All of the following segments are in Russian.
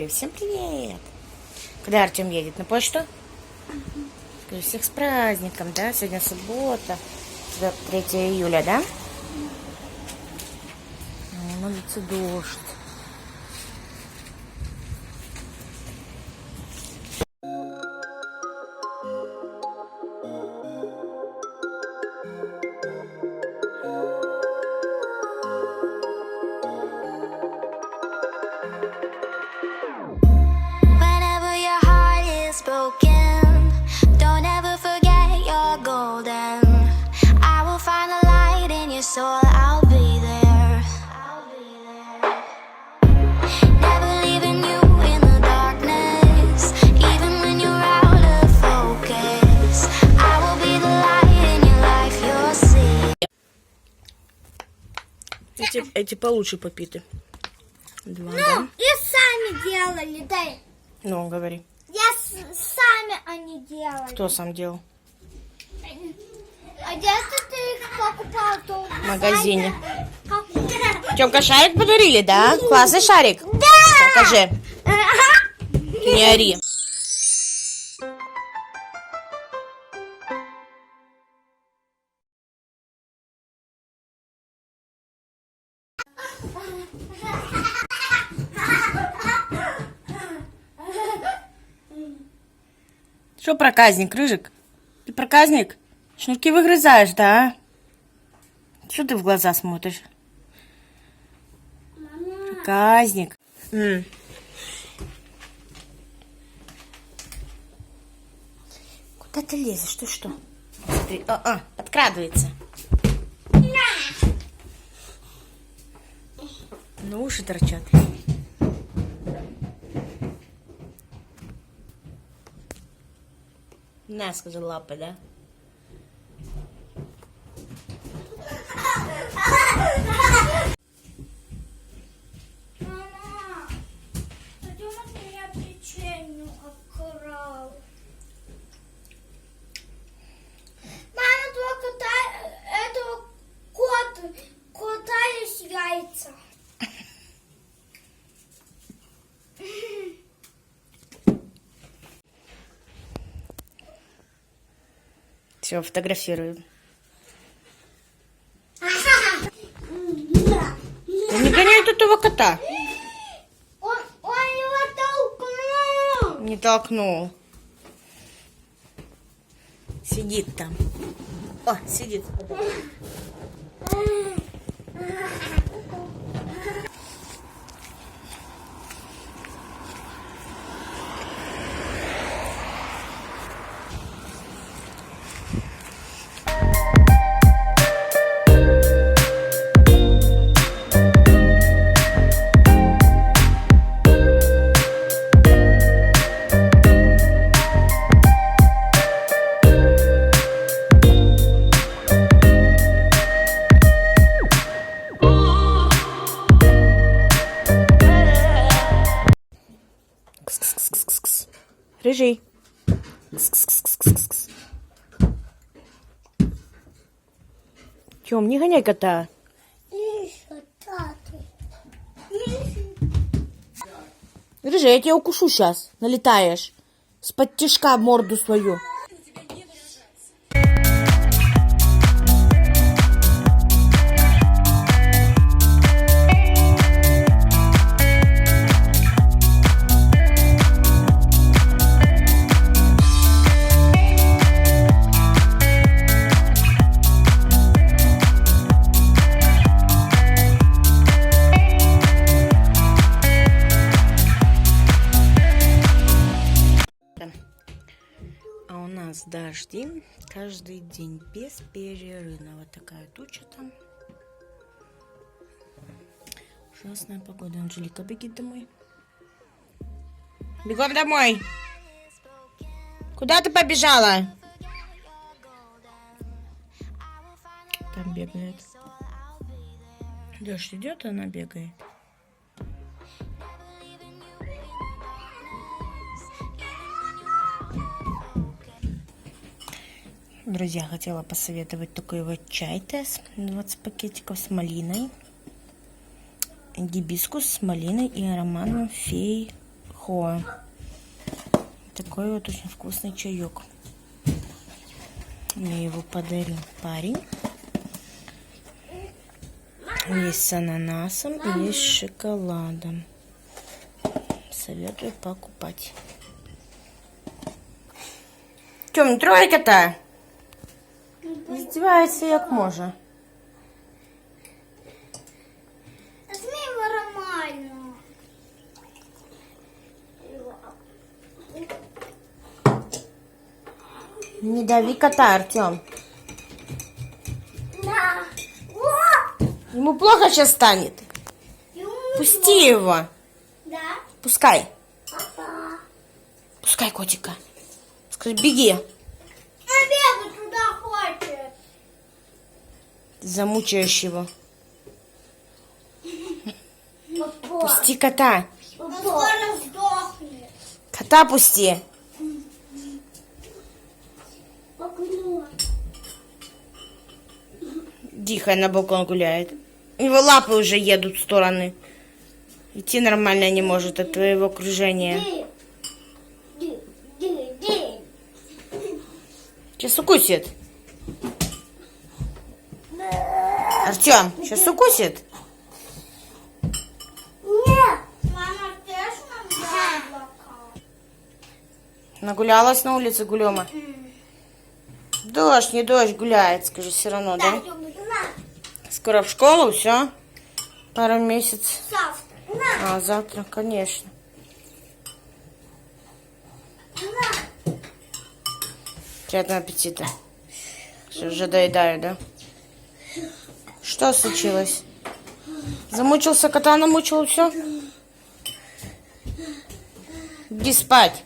говори, всем привет. Когда Артем едет на почту? Скажи, всех с праздником, да? Сегодня суббота, 3 июля, да? На улице дождь. Broken. Don't ever forget you're golden. I will find the light in your soul. I'll be there. Never leaving you in the darkness, even when you're out of focus. I will be the light in your life. You'll see. Эти получше попиты. Два, ну, да? и сами делали, дай. Ну, говори. Сами они делали. Кто сам делал? А где-то ты их покупал? То В магазине. Как... Тёмка, шарик подарили, да? Классный шарик? Да! Покажи. Не ори. Что проказник, Рыжик? Ты проказник? Шнурки выгрызаешь, да? Что ты в глаза смотришь? Проказник. Куда ты лезешь? Ты что? Смотри. Подкрадывается. Ну, уши торчат. На, сказал, лапы, да? Мама, пойдем от меня печенью обкрал. Мама, только этого кота есть яйца. Все, фотографирую. Да не гоняй тут этого кота. Он его толкнул. Не толкнул. Сидит там. О, сидит. Рыжий. Тём, не гоняй кота. Рыжий, я тебя укушу сейчас. Налетаешь. С-под тишка морду свою. А у нас дожди каждый день без перерыва. Вот такая туча там. Ужасная погода. Анжелика, беги домой. Бегом домой. Куда ты побежала? Там бегает. Дождь идет, она бегает. Друзья, хотела посоветовать такой вот чай Тесс, 20 пакетиков с малиной, гибискус с малиной и ароматом фей Хо. Такой вот очень вкусный чаек. Мне его подарил парень. Есть с ананасом и есть с шоколадом. Советую покупать. Тём, не трогай кота. Издевается як може. Возьми его нормально. Не дави кота, Артем. Да. О! Ему плохо сейчас станет. Пусти его. Да. Пускай. Папа. Пускай котика. Скажи, беги. Бегай туда хочет. Замучаешь его. Папа. Пусти кота. Он скоро сдохнет. Кота пусти. Окно. Тихо, на балкон гуляет. У него лапы уже едут в стороны. Идти нормально не может от твоего окружения. Сейчас укусит. Артем, сейчас укусит. Нет. Мама, ты ж нам яблоко? Нагулялась на улице Гулема. Дождь, не дождь, гуляет, скажи, все равно, да? На. Скоро в школу, все? Пару месяцев. Завтра. На. А, завтра, конечно. На. Приятного аппетита. Все, уже доедаю, да? Что случилось? Замучился, кота намучил, все? Иди спать.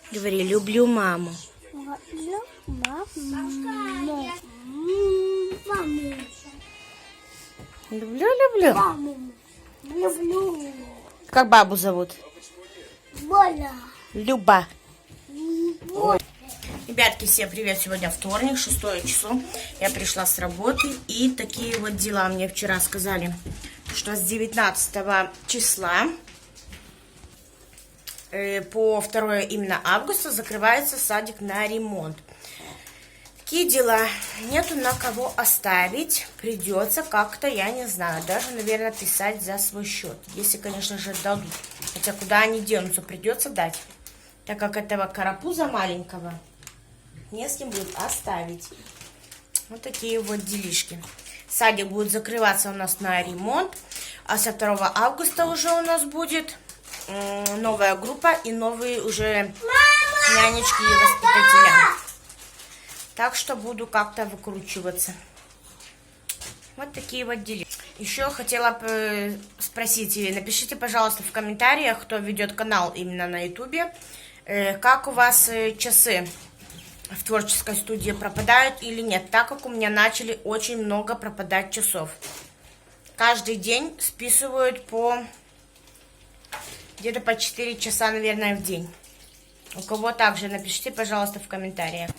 Говори, люблю маму. Люблю. Люблю. Как бабу зовут? Боля. Люба. Ребятки, всем привет! Сегодня вторник, 6 число. Я пришла с работы, и такие вот дела. Мне вчера сказали, что с 19 числа по 2 именно августа закрывается садик на ремонт. Такие дела. Нету на кого оставить. Придется как-то, я не знаю, даже, наверное, писать за свой счет. Если, конечно же, дадут. Хотя куда они денутся, придется дать. Так как этого карапуза маленького не с кем будет оставить. Вот такие вот делишки. Садик будет закрываться у нас на ремонт. А со 2 августа уже у нас будет новая группа и новые уже нянечки и воспитателя. Так что буду как-то выкручиваться. Вот такие вот дела. Еще хотела спросить, напишите, пожалуйста, в комментариях, кто ведет канал именно на ютубе, как у вас часы в творческой студии пропадают или нет, так как у меня начали очень много пропадать часов. Каждый день списывают где-то по 4 часа, наверное, в день. У кого также, напишите, пожалуйста, в комментариях.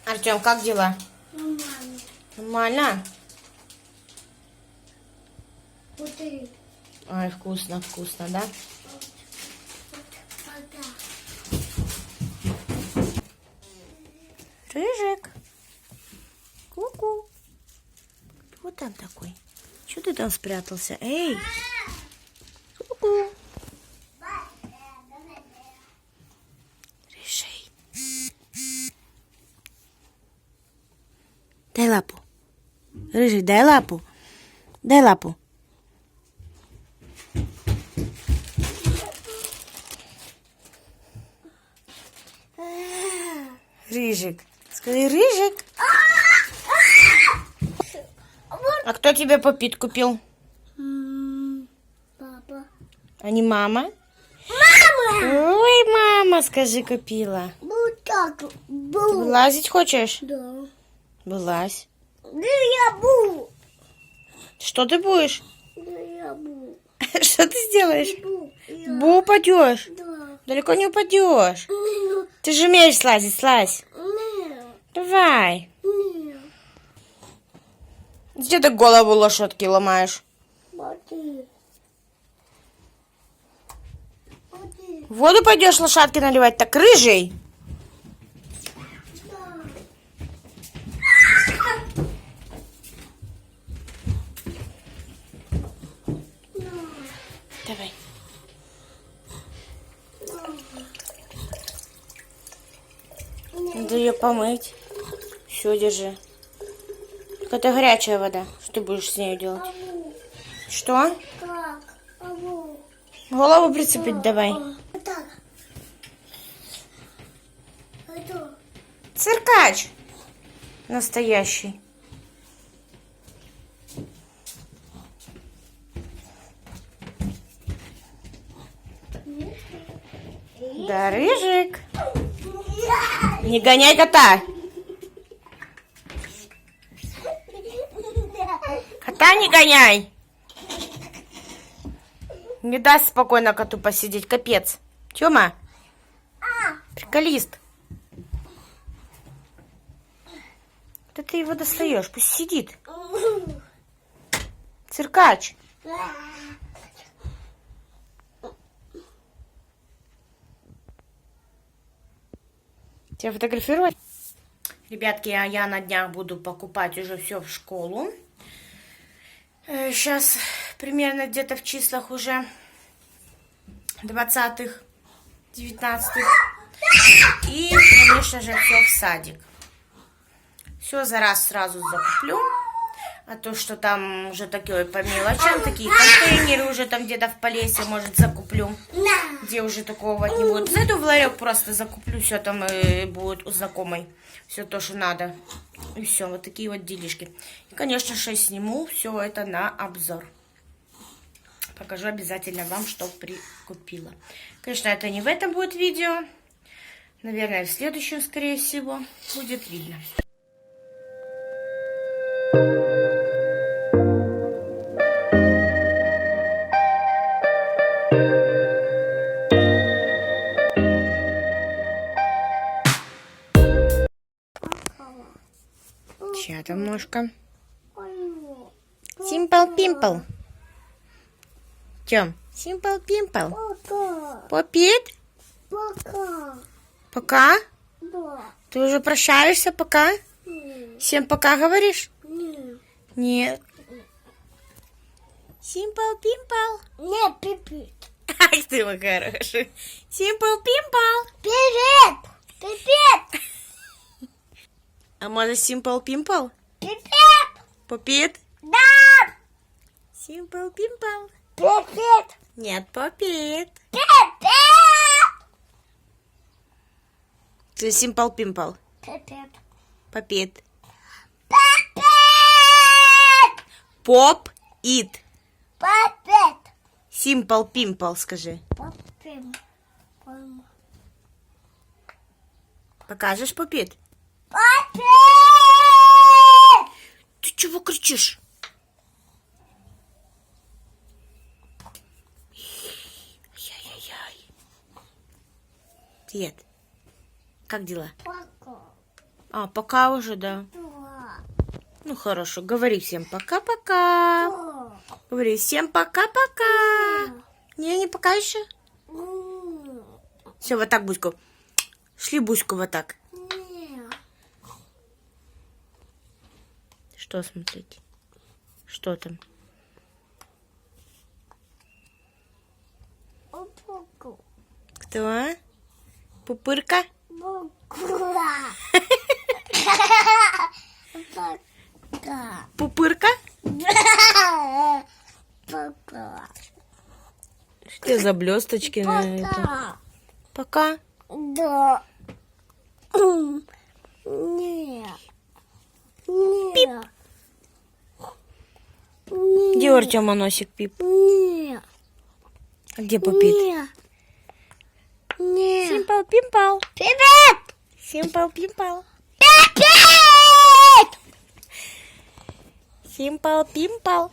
Артем, как дела? Нормально. Нормально? Вот и. Ой, вкусно, вкусно, да? Рыжик. Ку-ку. Вот там такой. Что ты там спрятался? Эй. Ку-ку. Рыжий. Дай лапу. Рыжий, дай лапу. Дай лапу. Рыжик. Скажи, Рыжик. А кто тебе попит купил? Папа. А не мама? Мама! Ой, мама, скажи, купила. Вот так. Ты Бу. вылазить хочешь? Да. Вылазь. Да я бу. Что ты будешь? Да я бу. Что ты сделаешь? Бу. Я. Бу, упадешь. Да. Далеко не упадешь. Нет. Ты же умеешь слазить, слазь. Нет. Давай. Нет. Где ты голову лошадки ломаешь? Воду пойдешь лошадке наливать? Так рыжий. Давай. Надо ее помыть. Все, держи. Только это горячая вода. Что ты будешь с ней делать? Что? Как? Голову прицепить давай. Вот так. Это. Циркач. Настоящий. Да, Рыжик. Не гоняй кота. Кота не гоняй. Не даст спокойно коту посидеть. Капец. Тёма. Приколист. Да ты его достаешь. Пусть сидит. Циркач. Тебя фотографировать? Ребятки, я на днях буду покупать уже все в школу. Сейчас примерно где-то в числах уже 20-х, 19-х. И, конечно же, все в садик. Все за раз сразу закуплю. А то, что там уже такое по мелочам, такие контейнеры уже там где-то в Полесье, может, закуплю. Где уже такого вот не будет. Зайду в ларек, просто закуплю, все там будет у знакомой. Все то, что надо. И все, вот такие вот делишки. И, конечно же, сниму все это на обзор. Покажу обязательно вам, что прикупила. Конечно, это не в этом будет видео. Наверное, в следующем, скорее всего, будет видно. Чья там ножка? Simple Pimple. Тём, Simple Pimple. Пока. Попит? Пока. Пока? Да. Ты уже прощаешься? Пока? Всем пока говоришь? Нет. Нет. Simple Pimple. Не, пипи. Ай, ты мой хороший. Simple Pimple. Привет. Привет. А может Simple Pimple? Привет. Попит? Да. Simple Pimple. Привет. Нет, попит. Привет. Ты Simple Pimple. Привет. Попит. Привет. Поп Ит. Привет. Simple Pimple, скажи. Папин. Покажешь, Попит? Привет. Ты чего кричишь? Яй-яй-яй. Привет. Как дела? Пока. А, пока уже, да. Да. Ну, хорошо. Говори всем пока-пока. Да. Говори всем пока-пока. Не пока еще. Все, вот так, Буську. Шли Буську вот так. Нет. Что смотреть? Что там? Пока. Кто? Пупырка? Пока. Пока. Пупырка? Пока. Что за блесточки на это? Пока. Пока. Да. Нет. Нет. Где у Артема носик Пип? Нет. А где Попит? Нет. Нет. Simple Pimple. Привет. Simple Pimple. Привет. Simple Pimple.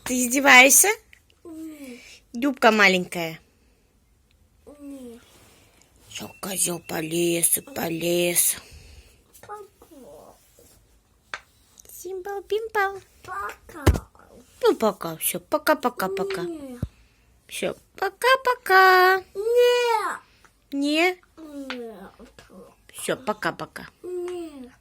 Ты издеваешься? Дюбка маленькая. Все, козел полез и полез. Пока. Симпл-пимпл. Пока. Ну, пока, все, пока-пока-пока. Все, пока-пока. Нет. Не? Нет. Все, пока-пока. Нет.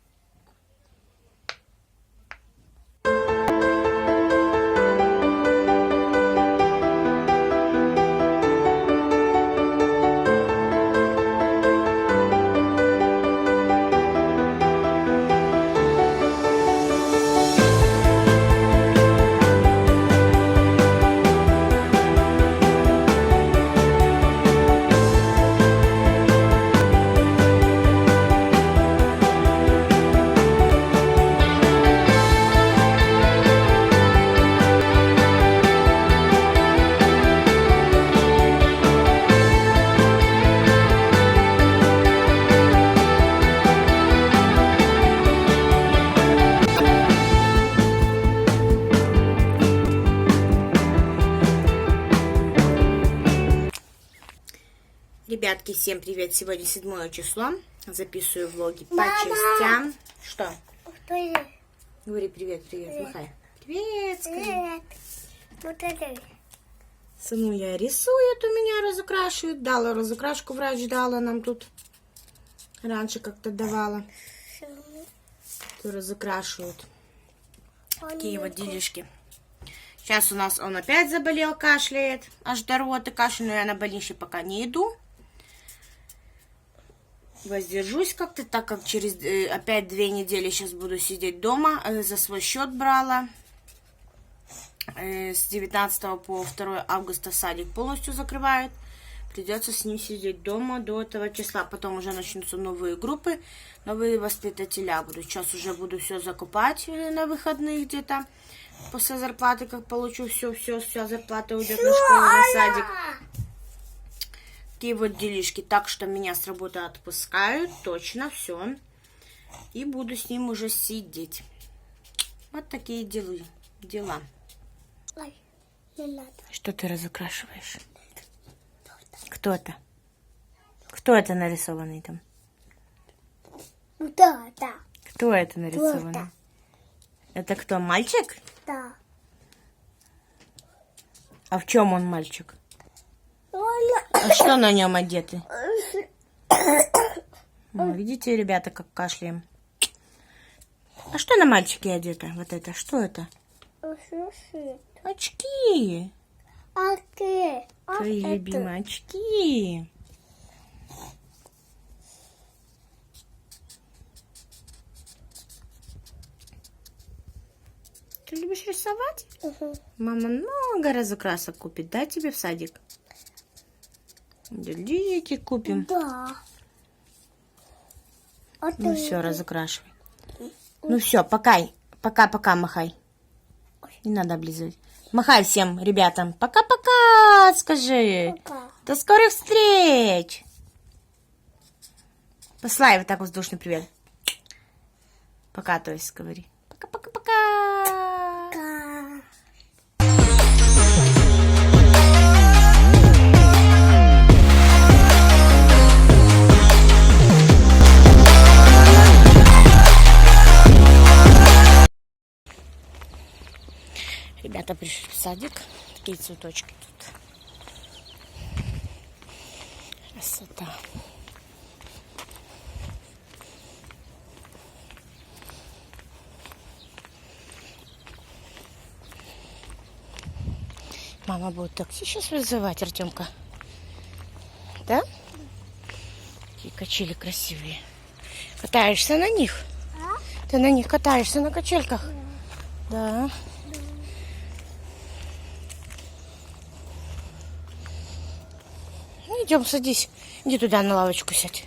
Ребятки, всем привет! Сегодня 7 число. Записываю влоги по частям. Что? Привет. Говори привет, привет, махай. Привет, скажи. Привет. Вот это. Сыну я рисует, у меня разукрашивают. Дала разукрашку, врач дала нам тут. Раньше как-то давала. То разукрашивают. Такие вот делишки. Сейчас у нас он опять заболел, кашляет. Аж до рвоты кашель, но я на больничный пока не иду. Воздержусь как-то, так как через опять 2 недели сейчас буду сидеть дома. За свой счет брала. С 19 по 2 августа садик полностью закрывают. Придется с ним сидеть дома до этого числа. Потом уже начнутся новые группы, новые воспитателя будут. Сейчас уже буду все закупать на выходных где-то. После зарплаты, как получу, все зарплата уйдет на школу, на садик. Такие вот делишки. Так что меня с работы отпускают, точно, все. И буду с ним уже сидеть. Вот такие дела. Ой, не надо. Что ты разукрашиваешь? Кто это? Кто это нарисованный там? Да. Кто это нарисованный? Кто-то. Это кто, мальчик? Да. А в чем он мальчик? Ой, А что на нем одеты? Видите, ребята, как кашляем. А что на мальчике одето? Вот это, что это? Очки. Окей. Твои любимые очки. Ты любишь рисовать? Мама много разукрасок купит, да, тебе в садик? Дельдики купим. Да. Ну все, разукрашивай. Ну все, пока махай. Не надо облизывать. Махай всем ребятам. Пока-пока, скажи. Пока. До скорых встреч. Послай вот так воздушный привет. Пока, то есть, говори. Пока-пока-пока. Пока. Ребята пришли в садик. Такие цветочки тут. Красота. Мама будет такси сейчас вызывать, Артемка. Да? Такие качели красивые. Катаешься на них? Ты на них катаешься на качельках? Да. Ну, идем, садись. Иди туда на лавочку сядь.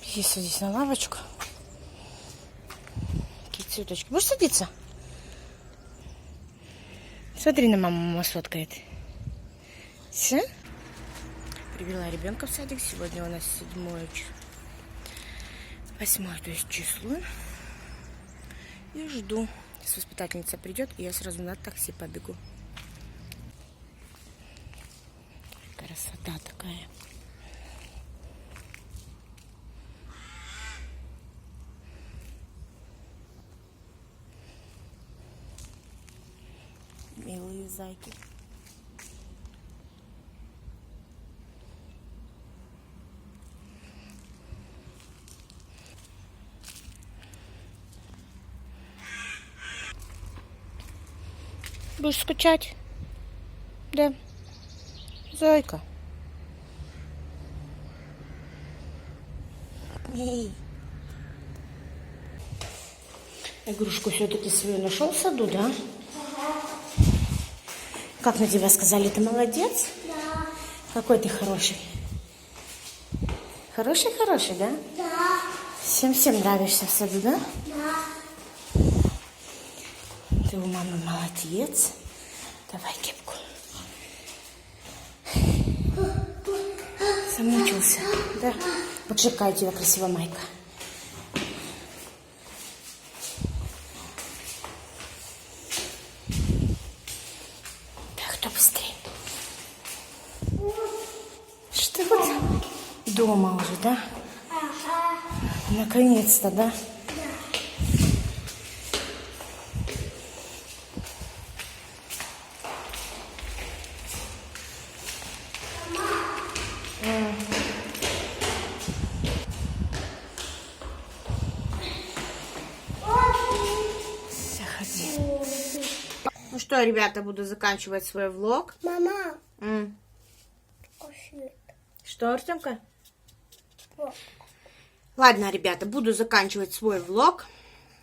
Иди, садись на лавочку. Какие цветочки. Будешь садиться? Смотри на маму, мама сфоткает. Все? Привела ребенка в садик. Сегодня у нас 8 то есть число. И жду. Сейчас воспитательница придет, и я сразу на такси побегу. Красота такая. мои зайки. Будешь скучать? Да. Зайка. Эй. Игрушку все-таки свою нашел в саду, да? Ага. Как на тебя сказали, ты молодец? Да. Какой ты хороший. Хороший, да? Да. Всем нравишься в саду, да? Да. Ты у мамы молодец. Давай кепку. Замучился, да? Вот какая у тебя красивая майка. Так, кто быстрее? Что вот? Дома уже, да? Ага. Наконец-то, да? Заходи. Ну что, ребята, буду заканчивать свой влог. Мама. М. Кофе. Что, Артемка? Вот. Ладно, ребята, буду заканчивать свой влог.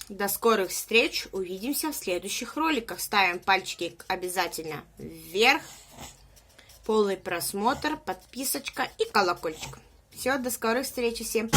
До скорых встреч. Увидимся в следующих роликах. Ставим пальчики обязательно вверх. Полный просмотр, подписочка и колокольчик. Все, до скорых встреч всем.